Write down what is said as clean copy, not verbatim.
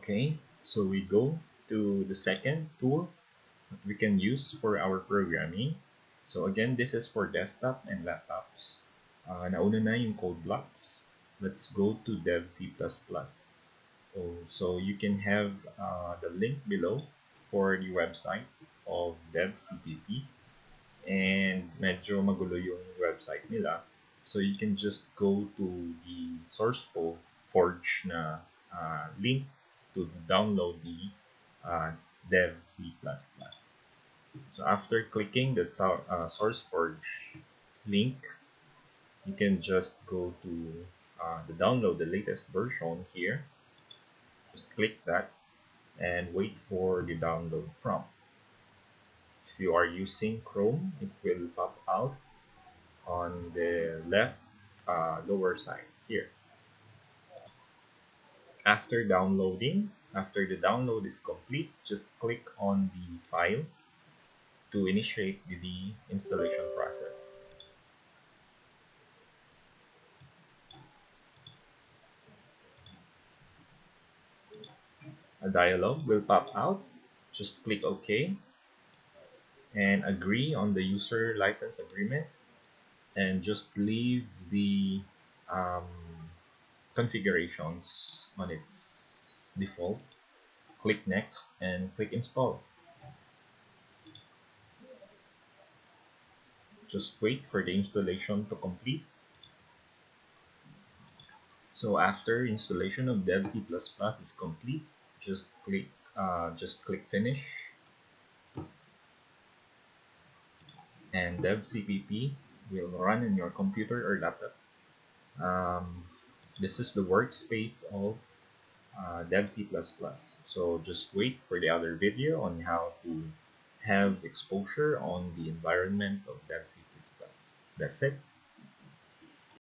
Okay, so we go to the second tool that we can use for our programming. So again, this is for desktop and laptops. Nauna na yung code blocks. Let's go to DevC++. So you can have the link below for the website of DevCPP, and medyo magulo yung website nila. So you can just go to the SourceForge na link to download the DevC++. So after clicking the SourceForge link, you can just go to the download the latest version here. Just click that and wait for the download prompt. If you are using Chrome, it will pop out on the left lower side here. After the download is complete, just click on the file to initiate the installation process. A dialog will pop out. Just click OK and agree on the user license agreement, and just leave the um, configurations on its default. Click next and click install. Just wait for the installation to complete. So after installation of DevC++ is complete, just click finish, and DevCPP will run in your computer or laptop. This is the workspace of DevC++. So just wait for the other video on how to have exposure on the environment of DevC++. That's it.